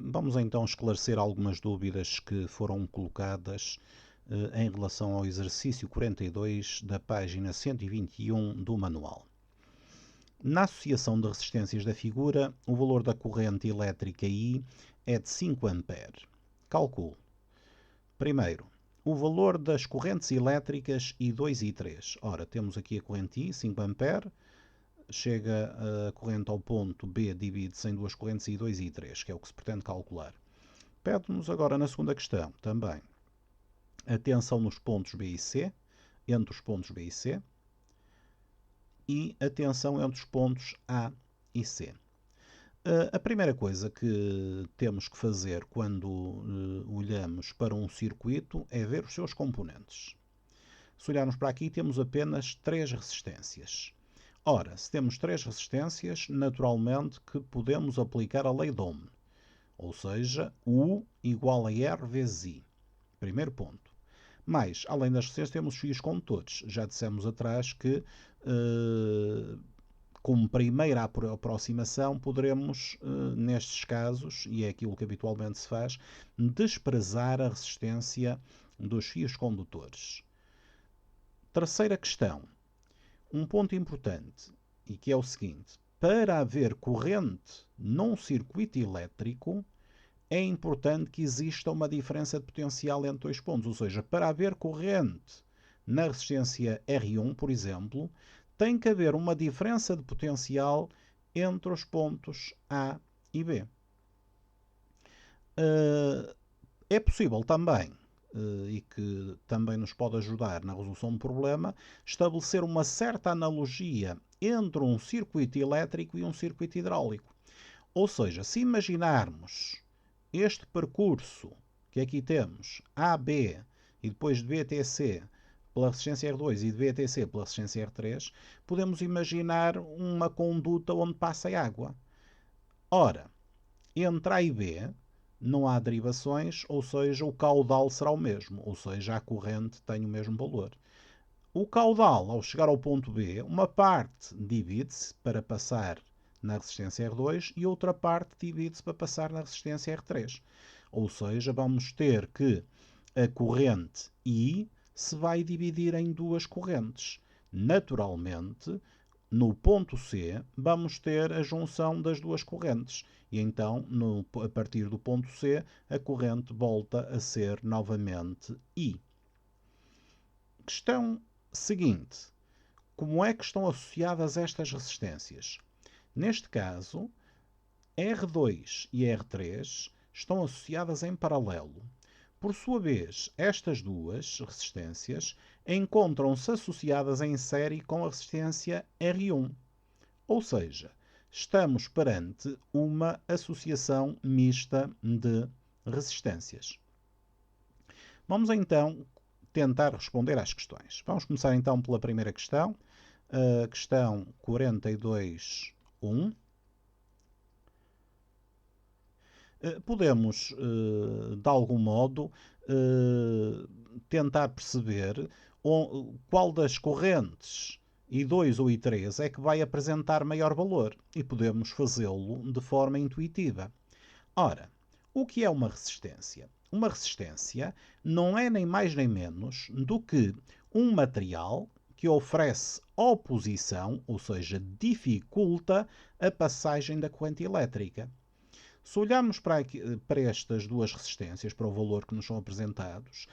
Vamos então esclarecer algumas dúvidas que foram colocadas em relação ao exercício 42 da página 121 do manual. Na associação de resistências da figura, o valor da corrente elétrica I é de 5 A. Calcule. Primeiro, o valor das correntes elétricas I2 e I3. Ora, temos aqui a corrente I, 5 A, chega a corrente ao ponto B, divide-se em duas correntes I2 e I3, que é o que se pretende calcular. Pede-nos agora na segunda questão também a tensão nos pontos B e C, entre os pontos B e C, e a tensão entre os pontos A e C. A primeira coisa que temos que fazer quando olhamos para um circuito é ver os seus componentes. Se olharmos para aqui, temos apenas 3 resistências. Ora, se temos 3 resistências, naturalmente que podemos aplicar a lei de Ohm, ou seja, U igual a R vezes I. Primeiro ponto. Mas, além das resistências, temos os fios condutores. Já dissemos atrás que, como primeira aproximação, poderemos, nestes casos, e é aquilo que habitualmente se faz, desprezar a resistência dos fios condutores. Terceira questão. Um ponto importante, e que é o seguinte: para haver corrente num circuito elétrico, é importante que exista uma diferença de potencial entre dois pontos. Ou seja, para haver corrente na resistência R1, por exemplo, tem que haver uma diferença de potencial entre os pontos A e B. É possível também, e que também nos pode ajudar na resolução do problema, estabelecer uma certa analogia entre um circuito elétrico e um circuito hidráulico. Ou seja, se imaginarmos este percurso que aqui temos, AB, e depois de B até C pela resistência R2 e de B até C pela resistência R3, podemos imaginar uma conduta onde passa água. Ora, entre A e B não há derivações, ou seja, o caudal será o mesmo, ou seja, a corrente tem o mesmo valor. O caudal, ao chegar ao ponto B, uma parte divide-se para passar na resistência R2 e outra parte divide-se para passar na resistência R3. Ou seja, vamos ter que a corrente I se vai dividir em duas correntes. Naturalmente, no ponto C, vamos ter a junção das duas correntes. E então, a partir do ponto C, a corrente volta a ser novamente I. Questão seguinte. Como é que estão associadas estas resistências? Neste caso, R2 e R3 estão associadas em paralelo. Por sua vez, estas duas resistências encontram-se associadas em série com a resistência R1. Ou seja, estamos perante uma associação mista de resistências. Vamos então tentar responder às questões. Vamos começar então pela primeira questão, a questão 42.1. Podemos, de algum modo, tentar perceber qual das correntes I2 ou I3 é que vai apresentar maior valor e podemos fazê-lo de forma intuitiva. Ora, o que é uma resistência? Uma resistência não é nem mais nem menos do que um material que oferece oposição, ou seja, dificulta a passagem da corrente elétrica. Se olharmos para estas duas resistências, para o valor que nos são apresentados,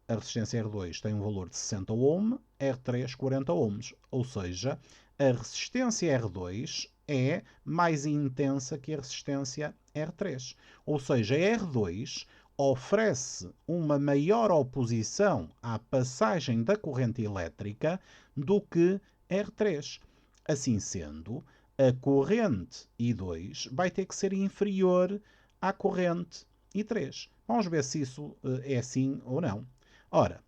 a resistência R2 tem um valor de 60 ohm, R3 40 ohms, ou seja, a resistência R2 é mais intensa que a resistência R3. Ou seja, a R2 oferece uma maior oposição à passagem da corrente elétrica do que R3. Assim sendo, a corrente I2 vai ter que ser inferior à corrente I3. Vamos ver se isso é assim ou não. Ora,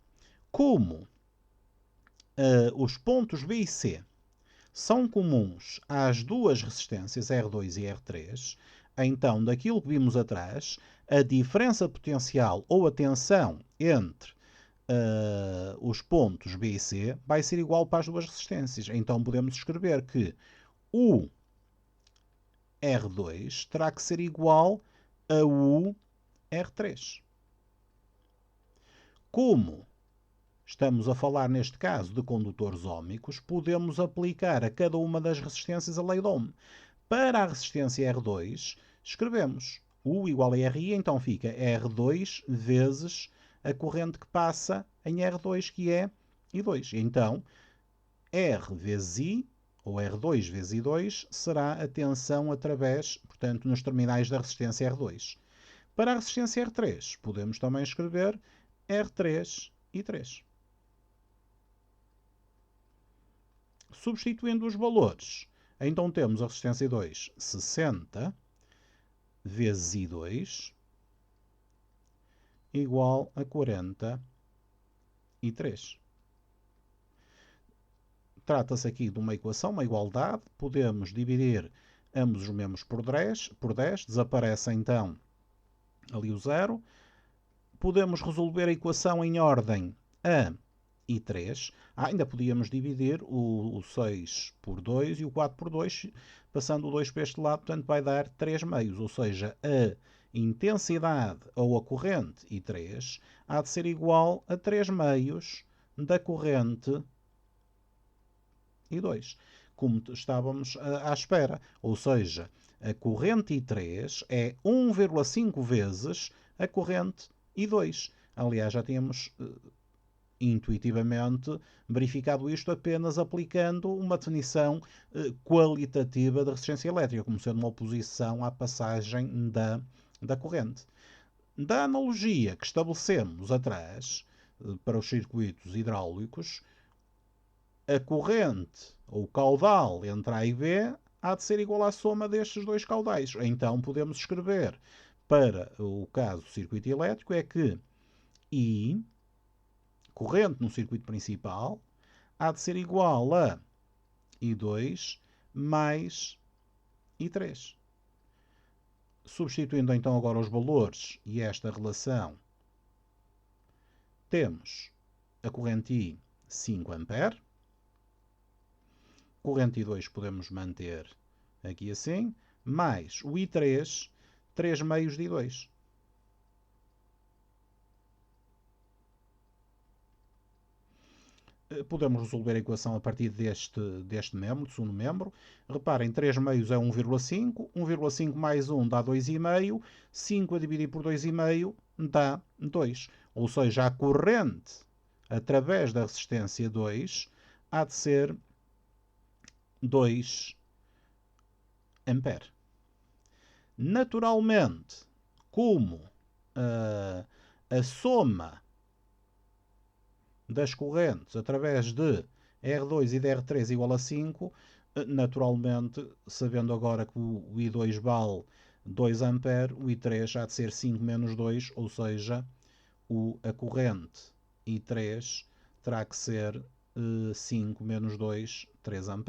como os pontos B e C são comuns às duas resistências R2 e R3, então, daquilo que vimos atrás, a diferença potencial ou a tensão entre os pontos B e C vai ser igual para as duas resistências. Então, podemos escrever que o R2 terá que ser igual a UR3. Como estamos a falar neste caso de condutores óhmicos, podemos aplicar a cada uma das resistências a lei de Ohm. Para a resistência R2, escrevemos U igual a RI, então fica R2 vezes a corrente que passa em R2, que é I2. Então, R vezes I, ou R2 vezes I2, será a tensão através, portanto, nos terminais da resistência R2. Para a resistência R3, podemos também escrever R3 e 3. Substituindo os valores, então temos a resistência I2 60 vezes I2 igual a 43. Trata-se aqui de uma equação, uma igualdade. Podemos dividir ambos os membros por 10. Desaparece então ali o zero. Podemos resolver a equação em ordem a e 3. Ainda podíamos dividir o 6 por 2 e o 4 por 2, passando o 2 para este lado, portanto vai dar 3 meios, ou seja, a intensidade ou a corrente I3 há de ser igual a 3 meios da corrente I2, como estávamos à espera. Ou seja, a corrente I3 é 1,5 vezes a corrente I2. Aliás, já tínhamos intuitivamente verificado isto apenas aplicando uma definição qualitativa de resistência elétrica, como sendo uma oposição à passagem da corrente. Da analogia que estabelecemos atrás para os circuitos hidráulicos, a corrente ou caudal entre A e B há de ser igual à soma destes dois caudais. Então podemos escrever para o caso do circuito elétrico é que I, corrente no circuito principal, há de ser igual a I2 mais I3. Substituindo então agora os valores e esta relação, temos a corrente I 5 A, corrente I2 podemos manter aqui assim, mais o I3, 3 meios de I2. Podemos resolver a equação a partir deste membro, do segundo membro. Reparem, 3 meios é 1,5. 1,5 mais 1 dá 2,5. 5 a dividir por 2,5 dá 2. Ou seja, a corrente através da resistência 2 há de ser 2 ampere. Naturalmente, como a soma das correntes através de R2 e de R3 igual a 5, naturalmente, sabendo agora que o I2 vale 2 A, o I3 há de ser 5 menos 2, ou seja, a corrente I3 terá que ser 5 menos 2, 3 A.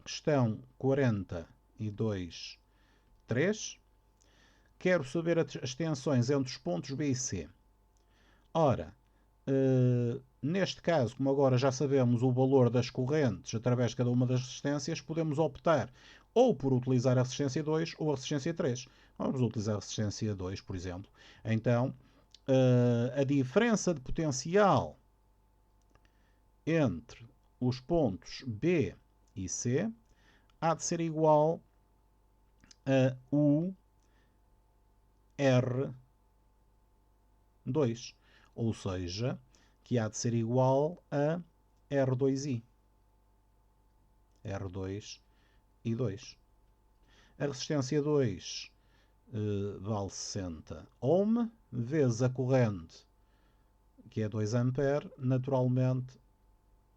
Questão 42, 3. Quero saber as tensões entre os pontos B e C. Ora, neste caso, como agora já sabemos o valor das correntes através de cada uma das resistências, podemos optar ou por utilizar a resistência 2 ou a resistência 3. Vamos utilizar a resistência 2, por exemplo. Então, a diferença de potencial entre os pontos B e C há de ser igual a U R2, ou seja, que há de ser igual a R2I. R2 e 2. A resistência 2 vale 60 ohm, vezes a corrente, que é 2 A, naturalmente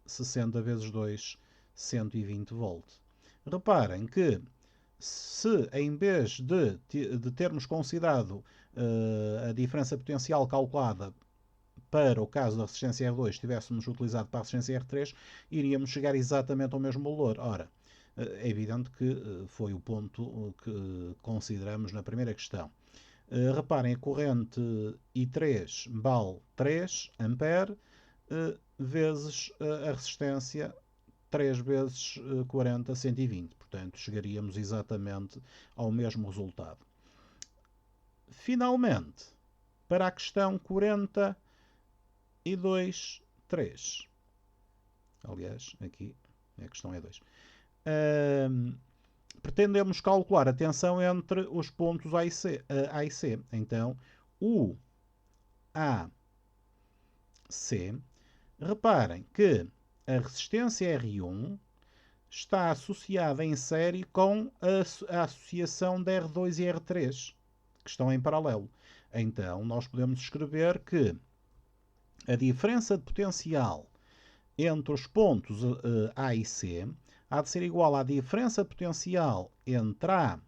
60 vezes 2, 120 volt. Reparem que se em vez de termos considerado a diferença potencial calculada para o caso da resistência R2 tivéssemos utilizado para a resistência R3, iríamos chegar exatamente ao mesmo valor. Ora, é evidente que foi o ponto que consideramos na primeira questão. Reparem, a corrente I3 vale 3 A vezes a resistência 3 vezes 40, 120. portanto chegaríamos exatamente ao mesmo resultado. Finalmente, para a questão 42.3. Aliás, aqui a questão é 2. Pretendemos calcular a tensão entre os pontos A e C. Então, o AC. Reparem que a resistência R1 está associada em série com a associação de R2 e R3, que estão em paralelo. Então, nós podemos escrever que a diferença de potencial entre os pontos A e C há de ser igual à diferença de potencial entre A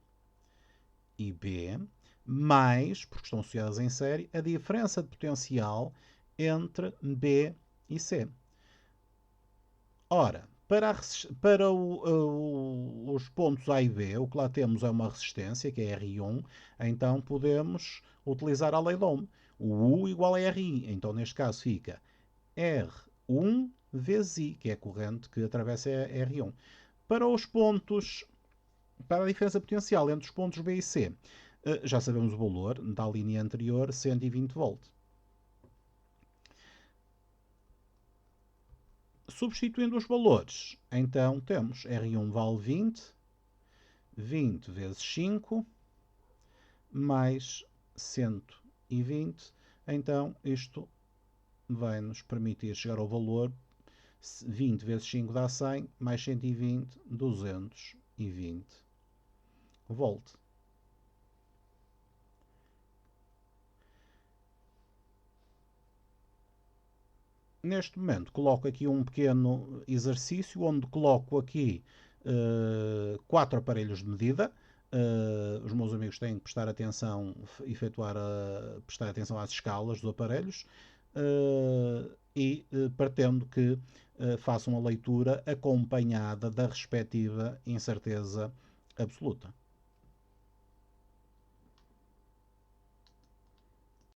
e B, mais, porque estão associadas em série, a diferença de potencial entre B e C. Ora, para os pontos A e B, o que lá temos é uma resistência, que é R1, então podemos utilizar a lei de Ohm. O U igual a RI, então neste caso fica R1 vezes I, que é a corrente que atravessa R1. Para os pontos, para a diferença potencial entre os pontos B e C, já sabemos o valor da linha anterior, 120 volt. Substituindo os valores, então temos R1 vale 20, 20 vezes 5, mais 120, então isto vai nos permitir chegar ao valor 20 vezes 5 dá 100, mais 120, 220 volt. Neste momento coloco aqui um pequeno exercício onde coloco aqui 4 aparelhos de medida. Os meus amigos têm que prestar atenção, prestar atenção às escalas dos aparelhos e pretendo que façam a leitura acompanhada da respectiva incerteza absoluta.